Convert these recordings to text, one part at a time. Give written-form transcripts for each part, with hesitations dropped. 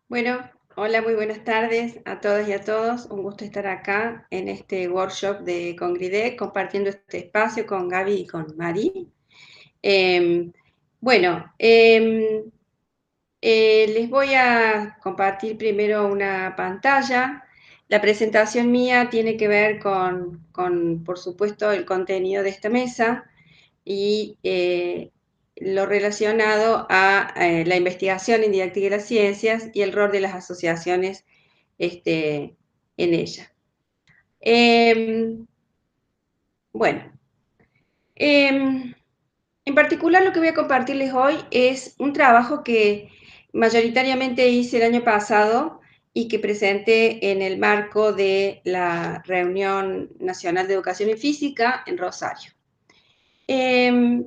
Bueno, hola, muy buenas tardes a todas y a todos. Un gusto estar acá en este workshop de Congridec, compartiendo este espacio con Gaby y con Mari. Em, bueno, les voy a compartir primero una pantalla. La presentación mía tiene que ver con, por supuesto, el contenido de esta mesa y lo relacionado a la investigación en didáctica de las ciencias y el rol de las asociaciones en ella. Bueno, em, en particular lo que voy a compartirles hoy es un trabajo que mayoritariamente hice el año pasado y que presenté en el marco de la Reunión Nacional de Educación y Física en Rosario. Em,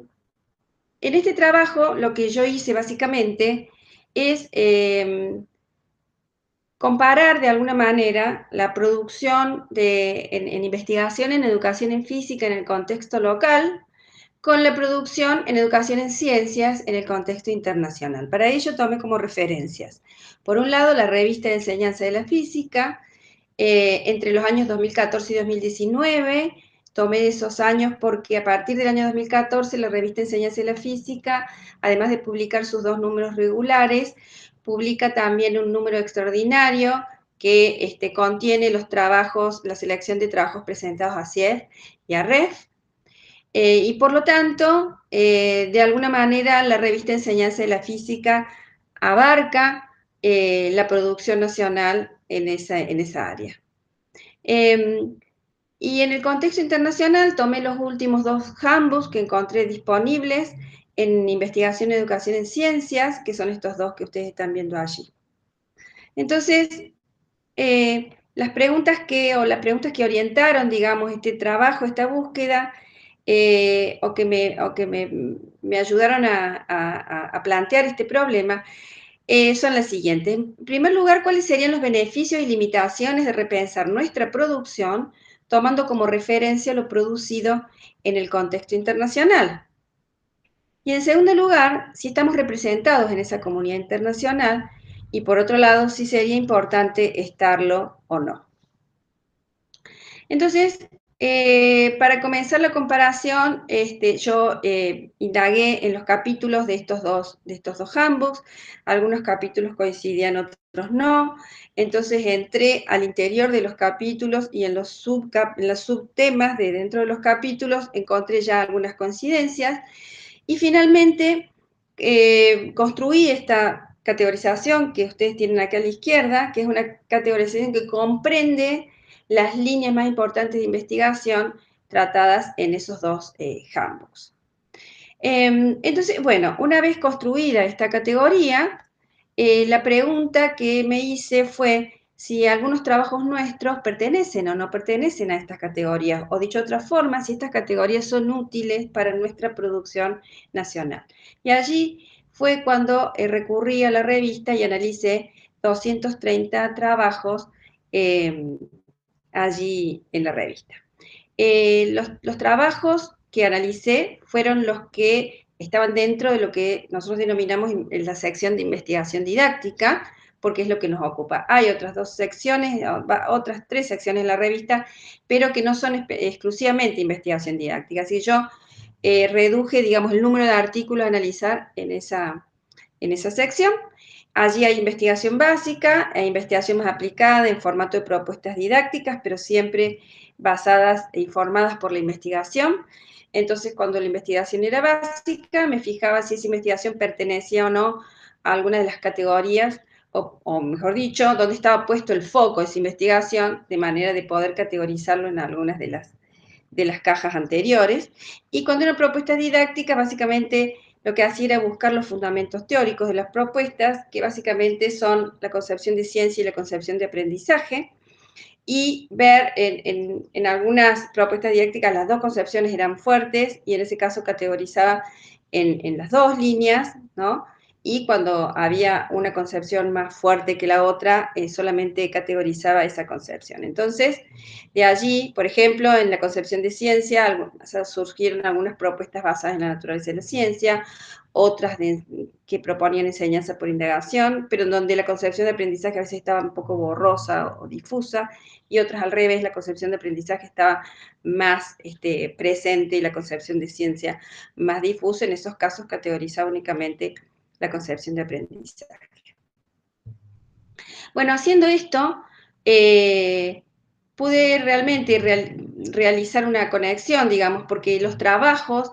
En este trabajo lo que yo hice básicamente es comparar de alguna manera la producción en investigación en educación en física en el contexto local con la producción en educación en ciencias en el contexto internacional. Para ello tomé como referencias, por un lado, la revista de enseñanza de la física, entre los años 2014 y 2019, tomé esos años porque a partir del año 2014 la revista Enseñanza de la Física, además de publicar sus dos números regulares, publica también un número extraordinario que contiene los trabajos, la selección de trabajos presentados a CIEF y a REF, y por lo tanto, de alguna manera, la revista Enseñanza de la Física abarca la producción nacional en esa área. Y en el contexto internacional tomé los últimos dos handbooks que encontré disponibles en investigación y educación en ciencias, que son estos dos que ustedes están viendo allí. Entonces, las preguntas que orientaron, digamos, este trabajo, esta búsqueda, o que me ayudaron a plantear este problema, son las siguientes. En primer lugar, ¿cuáles serían los beneficios y limitaciones de repensar nuestra producción tomando como referencia lo producido en el contexto internacional? Y en segundo lugar, si estamos representados en esa comunidad internacional y por otro lado, si sería importante estarlo o no. Entonces, para comenzar la comparación, yo indagué en los capítulos de estos dos handbooks. Algunos capítulos coincidían, otros no. Entonces entré al interior de los capítulos y en los subtemas de dentro de los capítulos encontré ya algunas coincidencias. Y finalmente construí esta categorización que ustedes tienen acá a la izquierda, que es una categorización que comprende las líneas más importantes de investigación tratadas en esos dos handbooks. Entonces, bueno, una vez construida esta categoría, la pregunta que me hice fue si algunos trabajos nuestros pertenecen o no pertenecen a estas categorías, o dicho de otra forma, si estas categorías son útiles para nuestra producción nacional. Y allí fue cuando recurrí a la revista y analicé 230 trabajos allí en la revista. Los trabajos que analicé fueron los que estaban dentro de lo que nosotros denominamos en la sección de investigación didáctica, porque es lo que nos ocupa. Hay otras dos secciones, otras tres secciones en la revista, pero que no son exclusivamente investigación didáctica. Así que yo reduje, digamos, el número de artículos a analizar en esa sección. Allí hay investigación básica e investigación más aplicada en formato de propuestas didácticas, pero siempre basadas e informadas por la investigación. Entonces, cuando la investigación era básica, me fijaba si esa investigación pertenecía o no a alguna de las categorías, o mejor dicho, dónde estaba puesto el foco de esa investigación, de manera de poder categorizarlo en algunas de las cajas anteriores. Y cuando era propuesta didáctica, básicamente lo que hacía era buscar los fundamentos teóricos de las propuestas, que básicamente son la concepción de ciencia y la concepción de aprendizaje, y ver en algunas propuestas didácticas las dos concepciones eran fuertes, y en ese caso categorizaba en las dos líneas, ¿no? y cuando había una concepción más fuerte que la otra, solamente categorizaba esa concepción. Entonces, de allí, por ejemplo, en la concepción de ciencia, surgieron algunas propuestas basadas en la naturaleza de la ciencia, otras que proponían enseñanza por indagación, pero en donde la concepción de aprendizaje a veces estaba un poco borrosa o difusa, y otras al revés, la concepción de aprendizaje estaba más presente y la concepción de ciencia más difusa. En esos casos categorizaba únicamente la concepción de aprendizaje. Bueno, haciendo esto, pude realmente realizar una conexión, digamos, porque los trabajos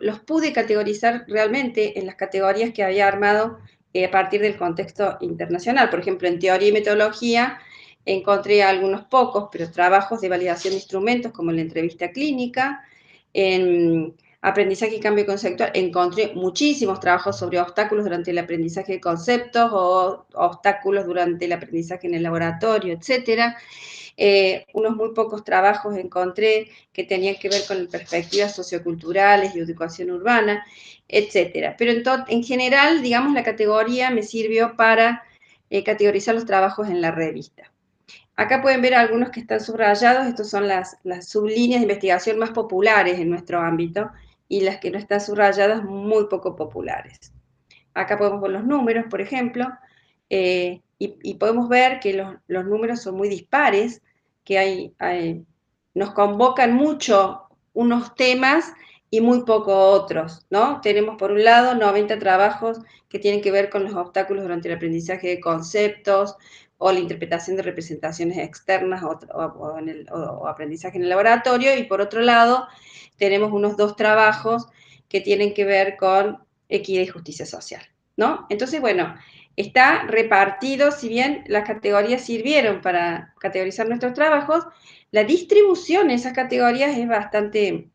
los pude categorizar realmente en las categorías que había armado a partir del contexto internacional. Por ejemplo, en teoría y metodología encontré algunos pocos, pero trabajos de validación de instrumentos, como la entrevista clínica. En aprendizaje y cambio conceptual encontré muchísimos trabajos sobre obstáculos durante el aprendizaje de conceptos o obstáculos durante el aprendizaje en el laboratorio, etcétera. Unos muy pocos trabajos encontré que tenían que ver con perspectivas socioculturales y educación urbana, etcétera. Pero en general, digamos, la categoría me sirvió para categorizar los trabajos en la revista. Acá pueden ver algunos que están subrayados, estos son las sublíneas de investigación más populares en nuestro ámbito, y las que no están subrayadas, muy poco populares. Acá podemos ver los números, por ejemplo, y podemos ver que los números son muy dispares, que nos convocan mucho unos temas y muy poco otros, ¿no? Tenemos por un lado 90 trabajos que tienen que ver con los obstáculos durante el aprendizaje de conceptos o la interpretación de representaciones externas o aprendizaje en el laboratorio, y por otro lado tenemos unos 2 trabajos que tienen que ver con equidad y justicia social, ¿no? Entonces, bueno, está repartido, si bien las categorías sirvieron para categorizar nuestros trabajos, la distribución en esas categorías es bastante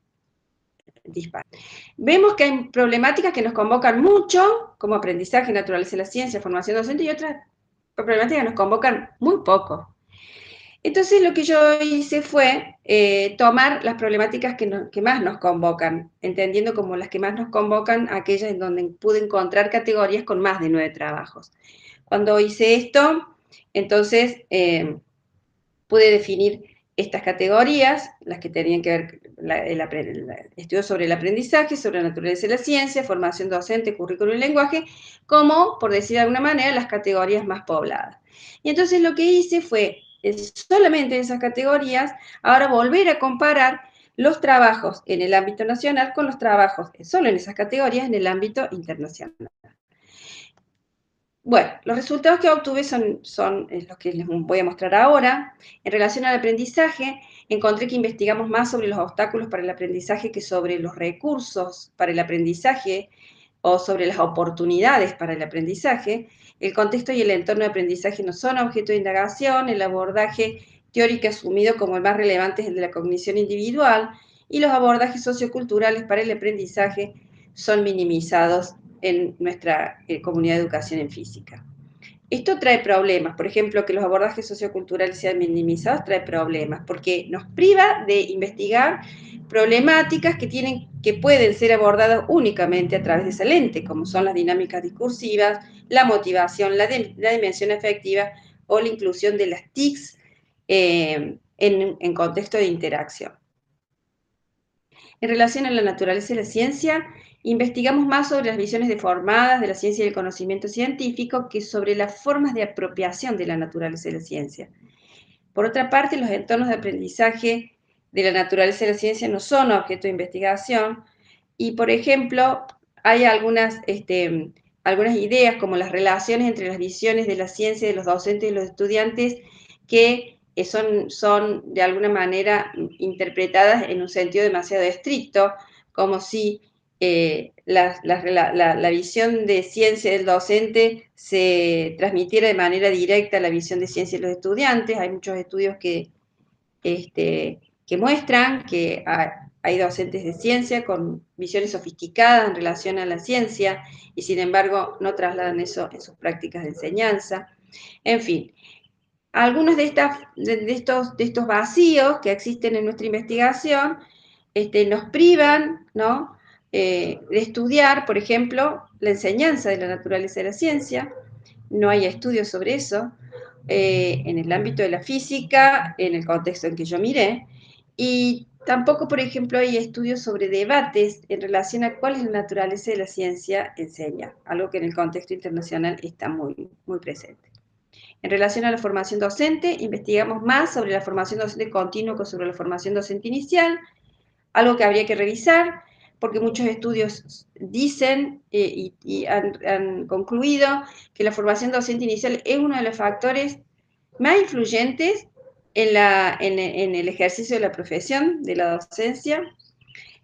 dispar. Vemos que hay problemáticas que nos convocan mucho, como aprendizaje, naturaleza de la ciencia, formación docente, y otras problemáticas que nos convocan muy poco. Entonces lo que yo hice fue tomar las problemáticas que más nos convocan, entendiendo como las que más nos convocan aquellas en donde pude encontrar categorías con más de 9 trabajos. Cuando hice esto, entonces pude definir estas categorías, las que tenían que ver el estudio sobre el aprendizaje, sobre la naturaleza de la ciencia, formación docente, currículum y lenguaje, como, por decir de alguna manera, las categorías más pobladas. Y entonces lo que hice fue, solamente en esas categorías, ahora volver a comparar los trabajos en el ámbito nacional con los trabajos solo en esas categorías en el ámbito internacional. Bueno, los resultados que obtuve son los que les voy a mostrar ahora. En relación al aprendizaje, encontré que investigamos más sobre los obstáculos para el aprendizaje que sobre los recursos para el aprendizaje o sobre las oportunidades para el aprendizaje. El contexto y el entorno de aprendizaje no son objeto de indagación, el abordaje teórico asumido como el más relevante es el de la cognición individual, y los abordajes socioculturales para el aprendizaje son minimizados en nuestra comunidad de educación en física. Esto trae problemas, por ejemplo, que los abordajes socioculturales sean minimizados trae problemas, porque nos priva de investigar problemáticas que pueden ser abordadas únicamente a través de esa lente, como son las dinámicas discursivas, la motivación, la dimensión afectiva o la inclusión de las TICs en contexto de interacción. En relación a la naturaleza de la ciencia, investigamos más sobre las visiones deformadas de la ciencia y el conocimiento científico que sobre las formas de apropiación de la naturaleza de la ciencia. Por otra parte, los entornos de aprendizaje de la naturaleza de la ciencia no son objeto de investigación y, por ejemplo, hay algunas ideas como las relaciones entre las visiones de la ciencia de los docentes y los estudiantes que son de alguna manera interpretadas en un sentido demasiado estricto, como si la visión de ciencia del docente se transmitiera de manera directa a la visión de ciencia de los estudiantes. Hay muchos estudios que muestran que hay docentes de ciencia con visiones sofisticadas en relación a la ciencia y sin embargo no trasladan eso en sus prácticas de enseñanza. En fin, algunos de estos vacíos que existen en nuestra investigación nos privan, ¿no?, de estudiar, por ejemplo, la enseñanza de la naturaleza de la ciencia. No hay estudios sobre eso. En el ámbito de la física, en el contexto en que yo miré, y tampoco, por ejemplo, hay estudios sobre debates en relación a cuál es la naturaleza de la ciencia enseña, algo que en el contexto internacional está muy, muy presente. En relación a la formación docente, investigamos más sobre la formación docente continua que sobre la formación docente inicial, algo que habría que revisar, porque muchos estudios dicen y han concluido que la formación docente inicial es uno de los factores más influyentes en el ejercicio de la profesión, de la docencia.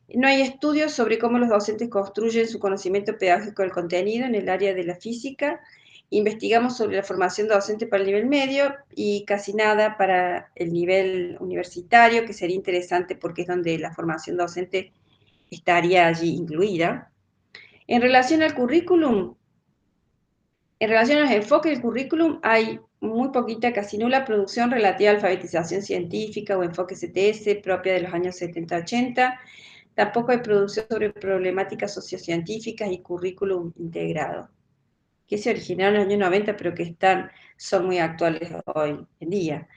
No hay estudios sobre cómo los docentes construyen su conocimiento pedagógico del contenido en el área de la física. Investigamos sobre la formación docente para el nivel medio y casi nada para el nivel universitario, que sería interesante porque es donde la formación docente estaría allí incluida. En relación al currículum, en relación a los enfoques del currículum, hay muy poquita, casi nula producción relativa a alfabetización científica o enfoque CTS propia de los años 70-80. Tampoco hay producción sobre problemáticas sociocientíficas y currículum integrado, que se originaron en los años 90, pero que son muy actuales hoy en día.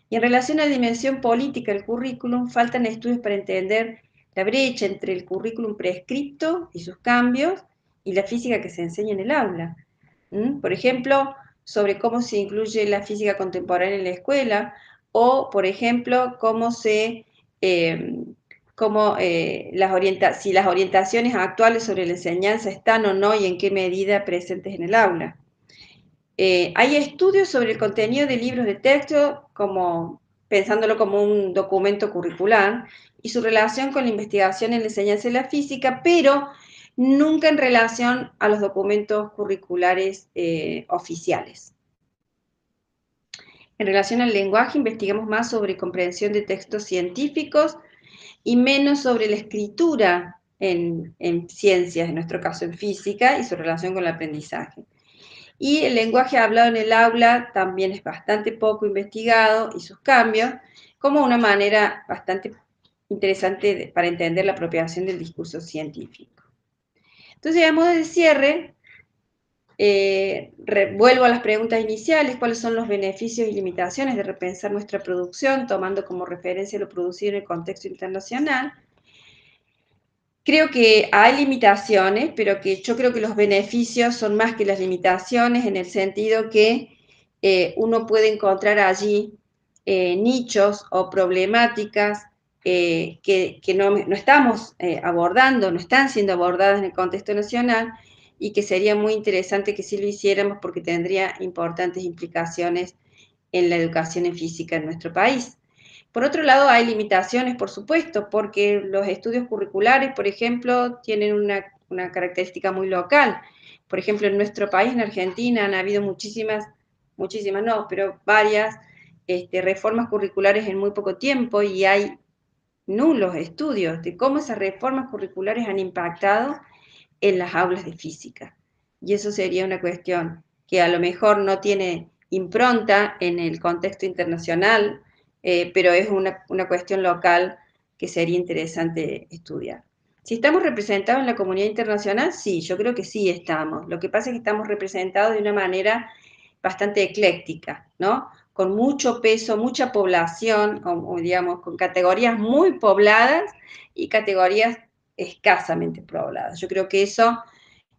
Y en relación a la dimensión política del currículum, faltan estudios para entender la brecha entre el currículum prescripto y sus cambios y la física que se enseña en el aula. Por ejemplo, sobre cómo se incluye la física contemporánea en la escuela, o, por ejemplo, si las orientaciones actuales sobre la enseñanza están o no y en qué medida presentes en el aula. Hay estudios sobre el contenido de libros de texto, pensándolo como un documento curricular, y su relación con la investigación en la enseñanza de la física, pero nunca en relación a los documentos curriculares oficiales. En relación al lenguaje, investigamos más sobre comprensión de textos científicos y menos sobre la escritura en ciencias, en nuestro caso en física, y su relación con el aprendizaje. Y el lenguaje hablado en el aula también es bastante poco investigado y sus cambios, como una manera bastante interesante para entender la apropiación del discurso científico. Entonces, a modo de cierre, vuelvo a las preguntas iniciales: ¿cuáles son los beneficios y limitaciones de repensar nuestra producción tomando como referencia lo producido en el contexto internacional? Creo que hay limitaciones, pero que yo creo que los beneficios son más que las limitaciones, en el sentido que uno puede encontrar allí nichos o problemáticas que no estamos abordando, no están siendo abordadas en el contexto nacional, y que sería muy interesante que sí lo hiciéramos porque tendría importantes implicaciones en la educación en física en nuestro país. Por otro lado, hay limitaciones, por supuesto, porque los estudios curriculares, por ejemplo, tienen una característica muy local. Por ejemplo, en nuestro país, en Argentina, han habido muchísimas no, pero varias reformas curriculares en muy poco tiempo, y hay nulos estudios de cómo esas reformas curriculares han impactado en las aulas de física. Y eso sería una cuestión que a lo mejor no tiene impronta en el contexto internacional, pero es una cuestión local que sería interesante estudiar. Si estamos representados en la comunidad internacional, sí, yo creo que sí estamos. Lo que pasa es que estamos representados de una manera bastante ecléctica, ¿no? Con mucho peso, mucha población, o digamos, con categorías muy pobladas y categorías escasamente pobladas. Yo creo que eso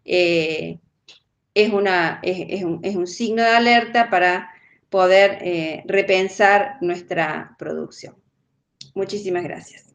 es un signo de alerta para poder repensar nuestra producción. Muchísimas gracias.